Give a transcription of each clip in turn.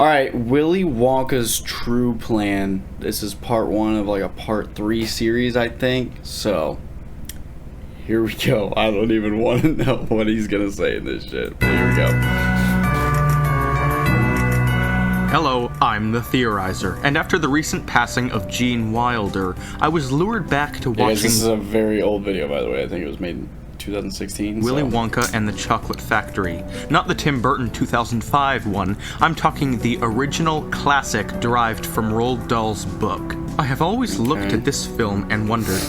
Alright, Willy Wonka's True Plan. This is part 1 of like a part 3 series, I think. So, here we go. I don't even want to know what he's gonna say in this shit, but here we go. Hello, I'm the theorizer, and after the recent passing of Gene Wilder, I was lured back to watching... This is a very old video, by the way. I think it was made in 2016. Willy Wonka and the Chocolate Factory. Not the Tim Burton 2005 one, I'm talking the original classic derived from Roald Dahl's book. I have always looked at this film and wondered,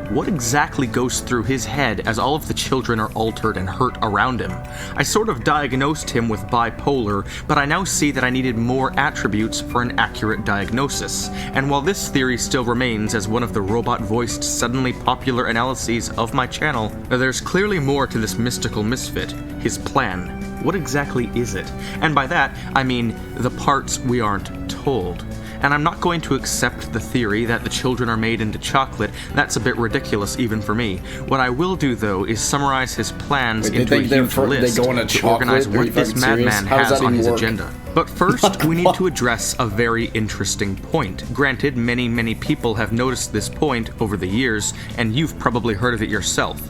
what exactly goes through his head as all of the children are altered and hurt around him? I sort of diagnosed him with bipolar, but I now see that I needed more attributes for an accurate diagnosis. And while this theory still remains as one of the robot-voiced, suddenly popular analyses of my channel, there's clearly more to this mystical misfit, his plan. What exactly is it? And by that, I mean the parts we aren't told. And I'm not going to accept the theory that the children are made into chocolate. That's a bit ridiculous even for me. What I will do, though, is summarize his plans into a huge list to organize what this madman has on his agenda. But first, we need to address a very interesting point. Granted, many people have noticed this point over the years, and you've probably heard of it yourself.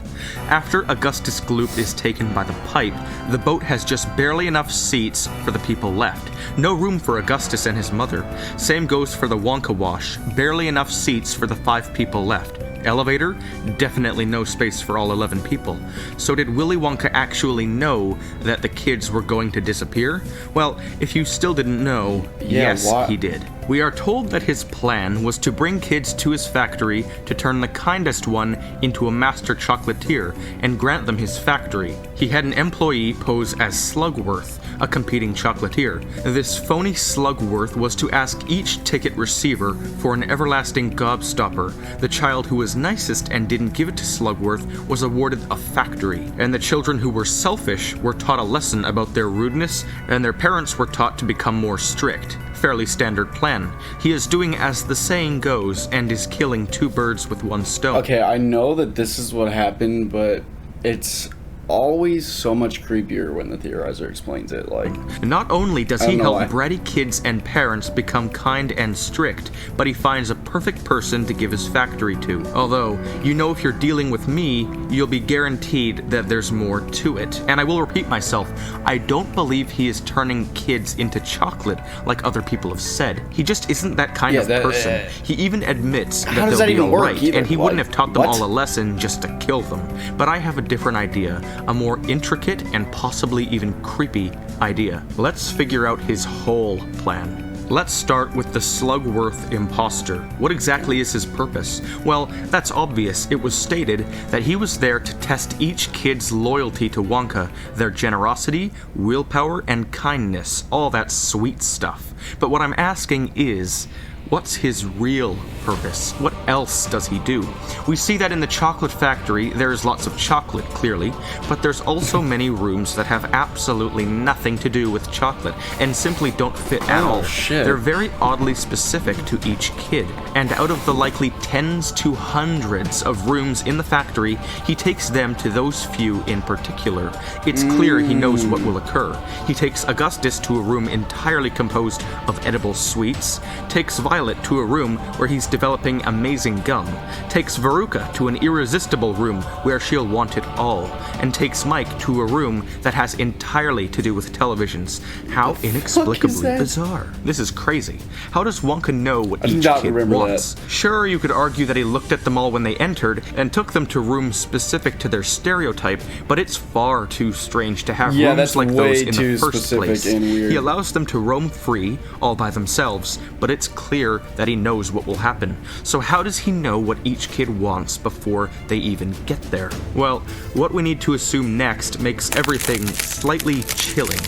After Augustus Gloop is taken by the pipe, the boat has just barely enough seats for the people left. No room for Augustus and his mother. Same goes for the Wonka Wash, barely enough seats for the 5 people left. Elevator? Definitely no space for all 11 people. So did Willy Wonka actually know that the kids were going to disappear? Well, if you still didn't know, yes, he did. We are told that his plan was to bring kids to his factory to turn the kindest one into a master chocolatier and grant them his factory. He had an employee pose as Slugworth, a competing chocolatier. This phony Slugworth was to ask each ticket receiver for an everlasting gobstopper. The child who was nicest and didn't give it to Slugworth was awarded a factory, and the children who were selfish were taught a lesson about their rudeness, and their parents were taught to become more strict. Fairly standard plan. He is doing as the saying goes and is killing 2 birds with 1 stone. Okay, I know that this is what happened, but it's always so much creepier when the theorizer explains it. Like, not only does he help bratty kids and parents become kind and strict, but he finds a perfect person to give his factory to. Although, you know, if you're dealing with me, you'll be guaranteed that there's more to it. And I will repeat myself, I don't believe he is turning kids into chocolate like other people have said. He just isn't that kind of person. He even admits that they'll be alright, and he wouldn't have taught them all a lesson just to kill them. But I have a different idea. A more intricate and possibly even creepy idea. Let's figure out his whole plan. Let's start with the Slugworth imposter. What exactly is his purpose? Well, that's obvious. It was stated that he was there to test each kid's loyalty to Wonka, their generosity, willpower, and kindness, all that sweet stuff. But what I'm asking is, what's his real purpose? What else does he do? We see that in the chocolate factory, there's lots of chocolate, clearly, but there's also many rooms that have absolutely nothing to do with chocolate and simply don't fit at all. They're very oddly specific to each kid, and out of the likely tens to hundreds of rooms in the factory, he takes them to those few in particular. It's clear he knows what will occur. He takes Augustus to a room entirely composed of edible sweets, takes Violet to a room where he's developing amazing gum, takes Veruca to an irresistible room where she'll want it all, and takes Mike to a room that has entirely to do with televisions. How inexplicably bizarre. This is crazy. How does Wonka know what each kid wants? Sure, you could argue that he looked at them all when they entered and took them to rooms specific to their stereotype, but it's far too strange to have rooms like those in the first place. He allows them to roam free, all by themselves, but it's clear that he knows what will happen. So how does he know what each kid wants before they even get there? Well, what we need to assume next makes everything slightly chilling.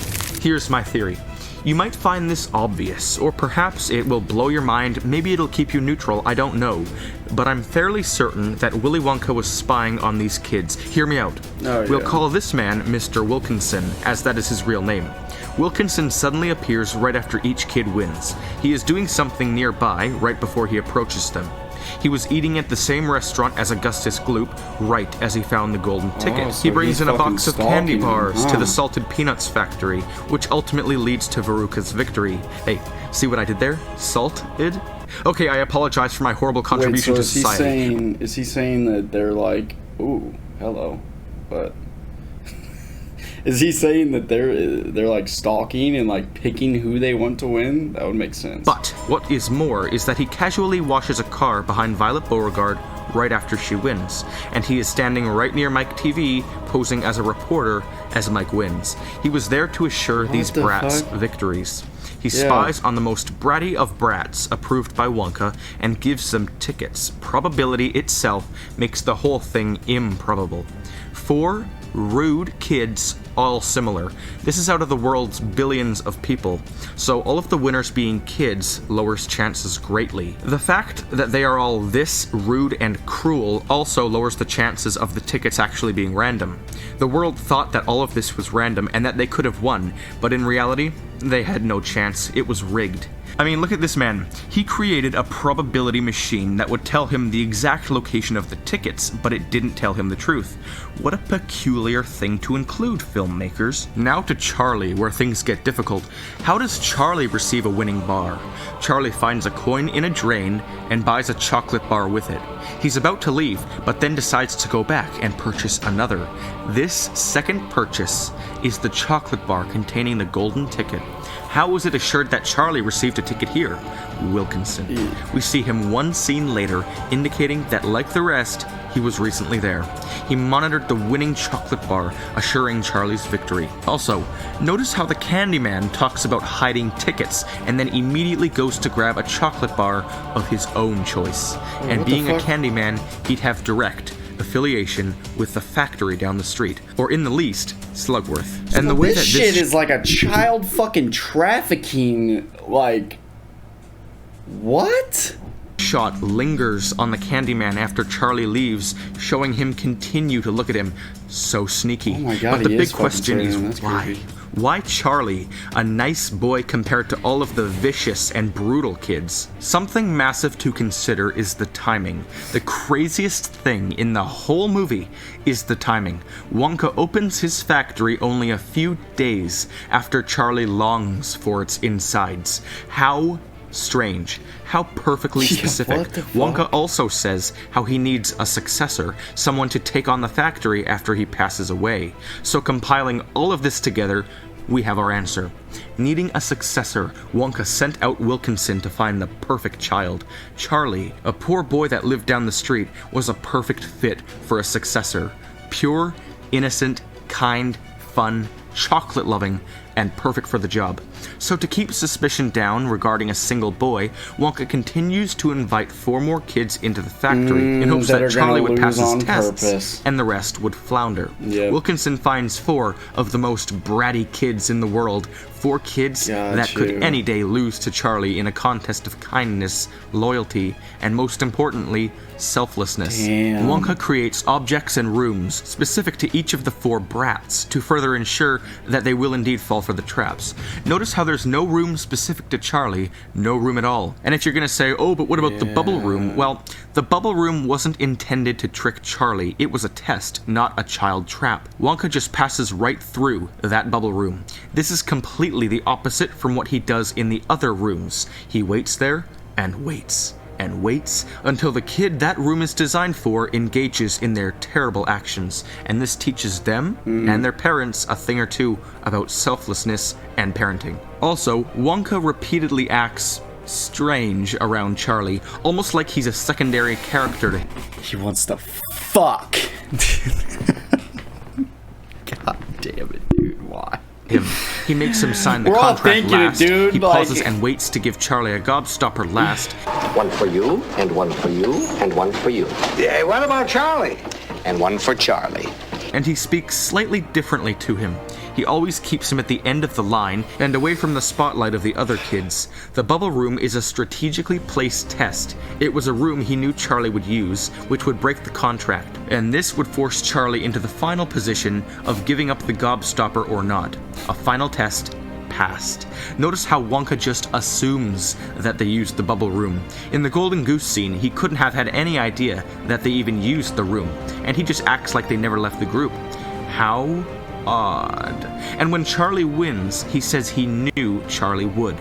Here's my theory. You might find this obvious, or perhaps it will blow your mind, maybe it'll keep you neutral, I don't know. But I'm fairly certain that Willy Wonka was spying on these kids. Hear me out. We'll call this man Mr. Wilkinson, as that is his real name. Wilkinson suddenly appears right after each kid wins. He is doing something nearby right before he approaches them. He was eating at the same restaurant as Augustus Gloop right as he found the golden ticket. So he brings in a box of candy stalking him, bars to the Salted Peanuts factory, which ultimately leads to Veruca's victory. Hey, see what I did there? Salted? Okay, I apologize for my horrible contribution to society. Is he saying that they're like, ooh, hello, but... Is he saying that they're like stalking and like picking who they want to win? That would make sense. But what is more is that he casually washes a car behind Violet Beauregard right after she wins, and he is standing right near Mike TV, posing as a reporter as Mike wins. He was there to assure these brats victories. He spies on the most bratty of brats, approved by Wonka, and gives them tickets. Probability itself makes the whole thing improbable. 4 rude kids, all similar. This is out of the world's billions of people, so all of the winners being kids lowers chances greatly. The fact that they are all this rude and cruel also lowers the chances of the tickets actually being random. The world thought that all of this was random and that they could have won, but in reality, they had no chance. It was rigged. I mean, look at this man. He created a probability machine that would tell him the exact location of the tickets, but it didn't tell him the truth. What a peculiar thing to include, filmmakers. Now to Charlie, where things get difficult. How does Charlie receive a winning bar? Charlie finds a coin in a drain and buys a chocolate bar with it. He's about to leave, but then decides to go back and purchase another. This second purchase is the chocolate bar containing the golden ticket. How was it assured that Charlie received a ticket here? Wilkinson. We see him one scene later, indicating that, like the rest, he was recently there. He monitored the winning chocolate bar, assuring Charlie's victory. Also, notice how the Candyman talks about hiding tickets, and then immediately goes to grab a chocolate bar of his own choice. And being a Candyman, he'd have direct affiliation with the factory down the street, or in the least, Slugworth. And the way that this shit is like a child fucking trafficking, like, what? Shot lingers on the Candyman after Charlie leaves, showing him continue to look at him. So sneaky. Oh my God, but the big question is why? Creepy. Why Charlie, a nice boy compared to all of the vicious and brutal kids? Something massive to consider is the timing. The craziest thing in the whole movie is the timing. Wonka opens his factory only a few days after Charlie longs for its insides. How strange. How perfectly specific. Wonka also says how he needs a successor, someone to take on the factory after he passes away. So compiling all of this together, we have our answer. Needing a successor, Wonka sent out Wilkinson to find the perfect child. Charlie, a poor boy that lived down the street, was a perfect fit for a successor. Pure, innocent, kind, fun, chocolate-loving, and perfect for the job. So to keep suspicion down regarding a single boy, Wonka continues to invite 4 more kids into the factory in hopes that Charlie would pass his tests and the rest would flounder. Yep. Wilkinson finds 4 of the most bratty kids in the world, 4 kids that could any day lose to Charlie in a contest of kindness, loyalty, and most importantly, selflessness. Damn. Wonka creates objects and rooms specific to each of the 4 brats to further ensure that they will indeed fall for the traps. Notice how there's no room specific to Charlie, no room at all. And if you're gonna say, oh, but what about the bubble room? Well, the bubble room wasn't intended to trick Charlie. It was a test, not a child trap. Wonka just passes right through that bubble room. This is completely the opposite from what he does in the other rooms. He waits there and waits and waits until the kid that room is designed for engages in their terrible actions, and this teaches them and their parents a thing or two about selflessness and parenting. Also, Wonka repeatedly acts strange around Charlie, almost like he's a secondary character to He wants to fuck. God damn it, dude, why? him. He makes him sign the contract last. He pauses and waits to give Charlie a gobstopper last. One for you, and one for you, and one for you. Yeah, what about Charlie? And one for Charlie. And he speaks slightly differently to him. He always keeps him at the end of the line and away from the spotlight of the other kids. The bubble room is a strategically placed test. It was a room he knew Charlie would use, which would break the contract, and this would force Charlie into the final position of giving up the gobstopper or not. A final test, past. Notice how Wonka just assumes that they used the bubble room. In the Golden Goose scene, he couldn't have had any idea that they even used the room, and he just acts like they never left the group. How odd. And when Charlie wins, he says he knew Charlie would.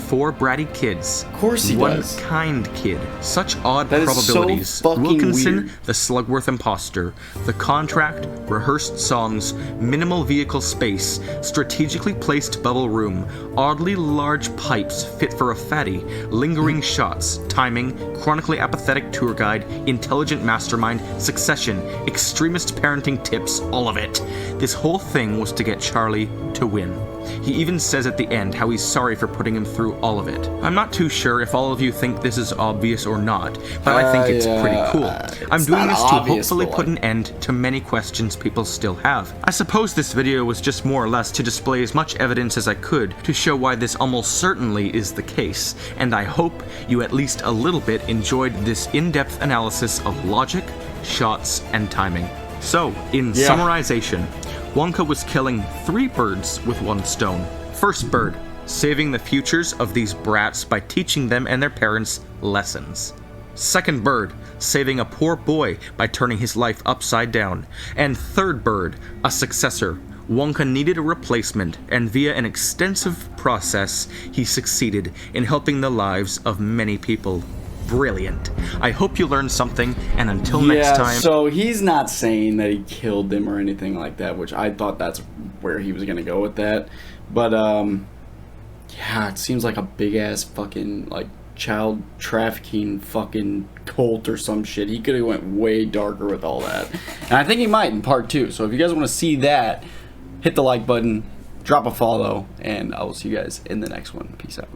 4 bratty kids. Of course he does. 1 kind kid. Such odd that probabilities. Is so fucking Wilkinson, weird. the Slugworth imposter. The contract, rehearsed songs, minimal vehicle space, strategically placed bubble room, oddly large pipes fit for a fatty, lingering shots, timing, chronically apathetic tour guide, intelligent mastermind, succession, extremist parenting tips, all of it. This whole thing was to get Charlie to win. He even says at the end how he's sorry for putting him through all of it. I'm not too sure if all of you think this is obvious or not, but I think it's pretty cool. I'm doing this to hopefully put an end to many questions people still have. I suppose this video was just more or less to display as much evidence as I could to show why this almost certainly is the case, and I hope you at least a little bit enjoyed this in-depth analysis of logic, shots, and timing. So, in summarization, Wonka was killing 3 birds with 1 stone. First bird, saving the futures of these brats by teaching them and their parents lessons. Second bird, saving a poor boy by turning his life upside down. And third bird, a successor. Wonka needed a replacement, and via an extensive process, he succeeded in helping the lives of many people. Brilliant. I hope you learned something, and until next time... So he's not saying that he killed them or anything like that, which I thought that's where he was going to go with that. But, yeah, it seems like a big-ass fucking, like, child trafficking fucking cult or some shit. He could have went way darker with all that. And I think he might in part 2. So if you guys want to see that, hit the like button, drop a follow, and I will see you guys in the next one. Peace out.